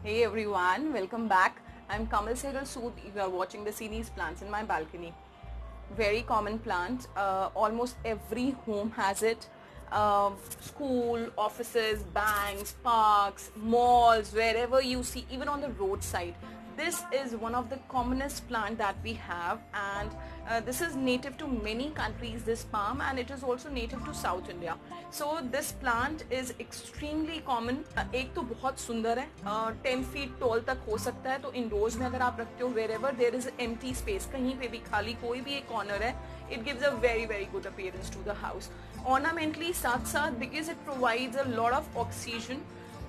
Hey everyone, welcome back. I'm Kamal Sehgal Sood. You are watching the Series Plants in my balcony. Very common plant. Almost every home has it. School, offices, banks, parks, malls, wherever you see, even on the roadside. This is one of the commonest plant that we have, and this is native to many countries, this palm, and it is also native to South India. So this plant is extremely common. एक तो बहुत सुंदर है, 10 feet tall तक हो सकता है, तो इंडोर्स में अगर आप रखते हो, wherever there is empty space, कहीं पे भी खाली कोई भी एक corner है, it gives a very good appearance to the house. Ornamentally साथ साथ, because it provides a lot of oxygen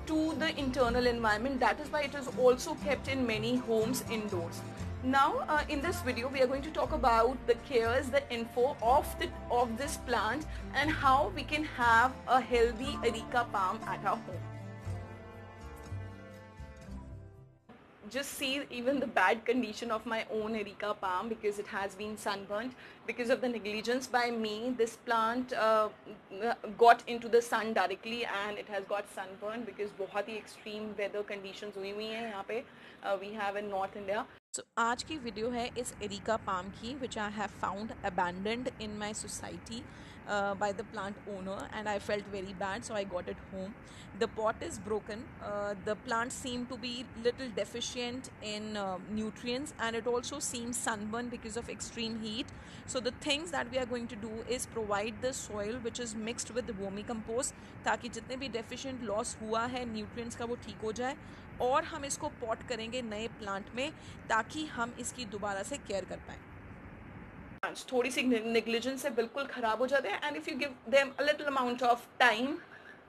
to the internal environment. That is why it is also kept in many homes indoors. Now in this video we are going to talk about the cares, the info of this plant, and how we can have a healthy areca palm at our home. Just see even the bad condition of my own areca palm, because it has been sunburnt because of the negligence by me. This plant got into the sun directly and it has got sunburned because बहुत ही extreme weather conditions हुई हुई हैं यहाँ पे we have in North India. So आज की video है इस एरिका पाम की which I have found abandoned in my society by the plant owner, and I felt very bad, so I got it home. The pot is broken. The plant seemed to be little deficient in nutrients, and it also seems sunburned because of extreme heat. So the things that we are going to do is provide the soil which is mixed with the vermicompost, ताकि जितने भी deficient loss हुआ है nutrients का वो ठीक हो जाए, और हम इसको पॉट करेंगे नए प्लांट में ताकि हम इसकी दोबारा से केयर कर पाएँ. थोड़ी सी नेग्लिजेंस से बिल्कुल खराब हो जाते हैं, and if you give them a little amount of time,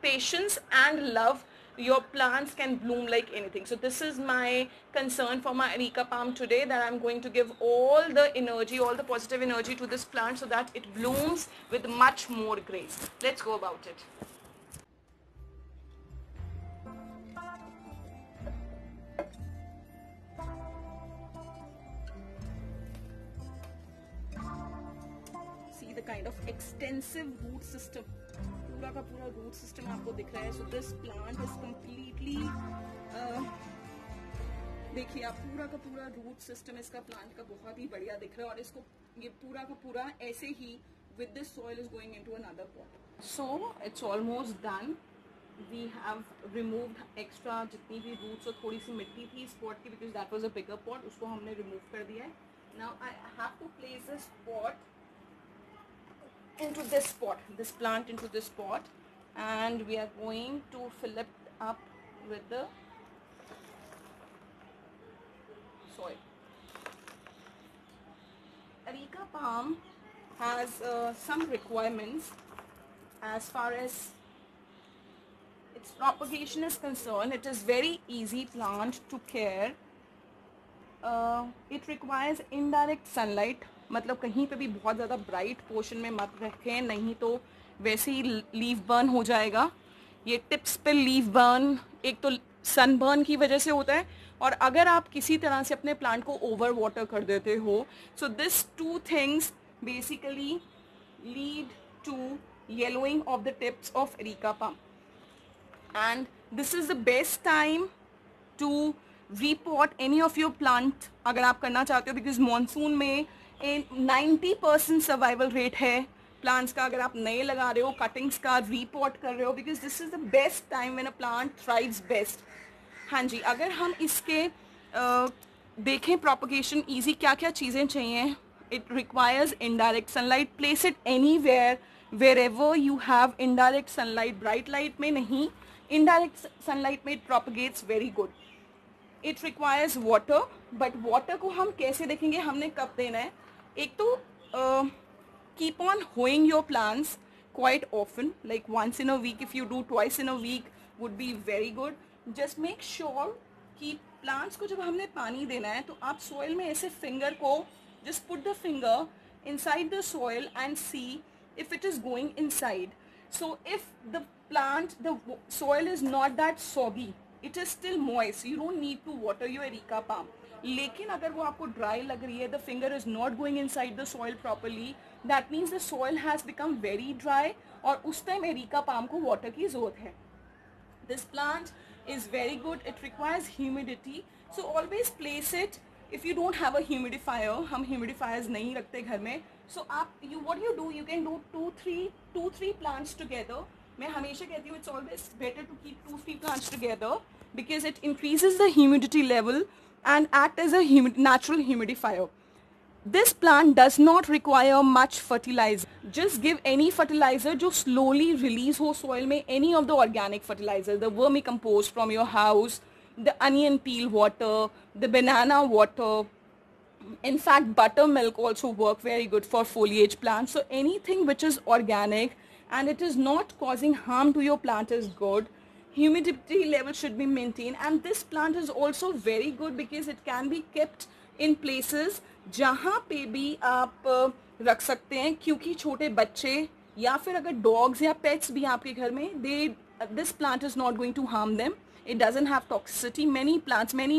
patience and love, your plants can bloom like anything. So this is my concern for my areca palm today, that I'm going to give all the energy, all the positive energy to this plant so that it blooms with much more grace. Let's go about it. See the kind of extensive root system. पूरा का पूरा root system आपको दिख रहा है. So this plant is completely, देखिए आप, पूरा का पूरा रूट सिस्टम इसका प्लांट का बहुत ही बढ़िया दिख रहा है, और इसको ये पूरा का पूरा ऐसे ही with this soil is going into another pot. So it's almost done. We have removed extra जितनी भी रूट्स और थोड़ी सी मिट्टी थी इस पॉट की, because that was a bigger pot, उसको हमने रिमूव कर दिया है. Now I have to place this pot into this pot, this plant into this pot, and we are going to fill it up with the soil. Areca palm has some requirements as far as its propagation is concerned. It is very easy plant to care. It requires indirect sunlight. मतलब कहीं पे भी बहुत ज़्यादा bright portion में मत रखें, नहीं तो वैसे ही लीफ बर्न हो जाएगा. ये टिप्स पे लीफ बर्न एक तो सन बर्न की वजह से होता है, और अगर आप किसी तरह से अपने प्लांट को ओवर वाटर कर देते हो, so this two things basically lead to yellowing of the tips of areca palm. And this is the best time to repot any of your plant अगर आप करना चाहते हो, बिकॉज मानसून में 90% सर्वाइवल रेट है प्लांट्स का. अगर आप नए लगा रहे हो, कटिंग्स का रीपॉट कर रहे हो, because this is the best time when a plant thrives best. हाँ जी, अगर हम इसके देखें प्रोपगेशन ईजी, क्या क्या चीज़ें चाहिए. It requires indirect sunlight. Place it anywhere ever you have indirect sunlight. Bright light में नहीं, इनडायरेक्ट सनलाइट में it propagates very good. It requires water, but water को हम कैसे देखेंगे, हमने कब देना है. एक तो keep on hoeing your plants quite often, like once in a week. If you do twice in a week would be very good. Just make sure कि प्लांट्स को जब हमने पानी देना है तो आप सॉइल में ऐसे फिंगर को just put the finger inside the soil and see if it is going inside. So if the plant, the soil is not that soggy, it is still moist, you don't need to water your areca palm. लेकिन अगर वो आपको dry लग रही है, the finger is not going inside the soil properly, that means the soil has become very dry, और उस time areca palm को वाटर की जरूरत है. This plant is very good. It requires humidity, so always place it. If you don't have a humidifier, हम humidifiers नहीं रखते घर में, so what you can do two three plants together. मैं हमेशा कहती हूँ it's always better to keep 2-3 plants together because it increases the humidity level and act as a natural humidifier. This plant does not require much fertilizer. Just give any fertilizer जो slowly release हो soil में, any of the organic fertilizer, the vermicompost from your house, the onion peel water, the banana water. In fact, buttermilk also work very good for foliage plants. So anything which is organic and it is not causing harm to your plant is good. Humidity level should be maintained, and this plant is also very good because it can be kept in places जहाँ पे भी आप रख सकते हैं, क्योंकि छोटे बच्चे या फिर अगर डॉग्स या पेट्स भी आपके घर में, this plant is not going to harm them. It doesn't have toxicity. Many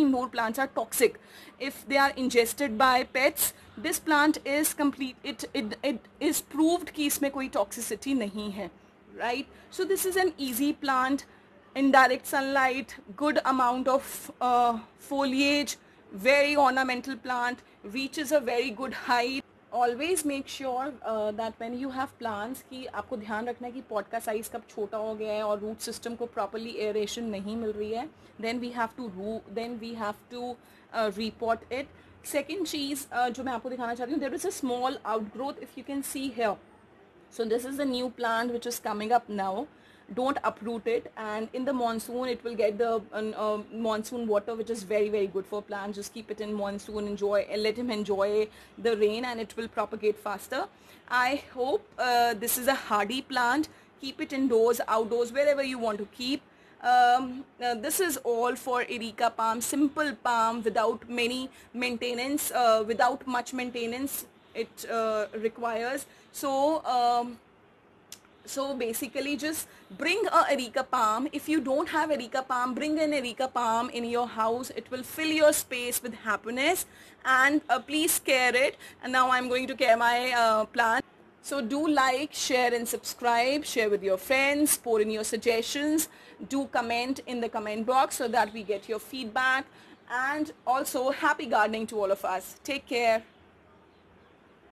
indoor plants are toxic if they are ingested by pets. This plant is complete. It is proved कि इसमें कोई toxicity नहीं है, right? So this is an easy plant, indirect sunlight, good amount of foliage, very ornamental plant, reaches a very good height. Always make sure that when you have plants कि आपको ध्यान रखना है कि पॉट का size कब छोटा हो गया है और रूट सिस्टम को प्रॉपरली एयरेशन नहीं मिल रही है, then we have to repot it. Second चीज़ जो मैं आपको दिखाना चाहती हूँ, there is a small outgrowth if you can see here. So this is the new plant which is coming up now. Don't uproot it, and in the monsoon it will get the monsoon water, which is very very good for plants. Just keep it in monsoon, let him enjoy the rain, and it will propagate faster. I hope this is a hardy plant. Keep it indoors, outdoors, wherever you want to keep. This is all for Erica palm, simple palm without many maintenance, without much maintenance it requires. So basically just bring a Erica palm. If you don't have Erica palm, bring an Erica palm in your house. It will fill your space with happiness, and please care it. And now I'm going to care my plant. So do like, share and subscribe. Share with your friends. Pour in your suggestions. Do comment in the comment box so that we get your feedback. And also happy gardening to all of us. Take care.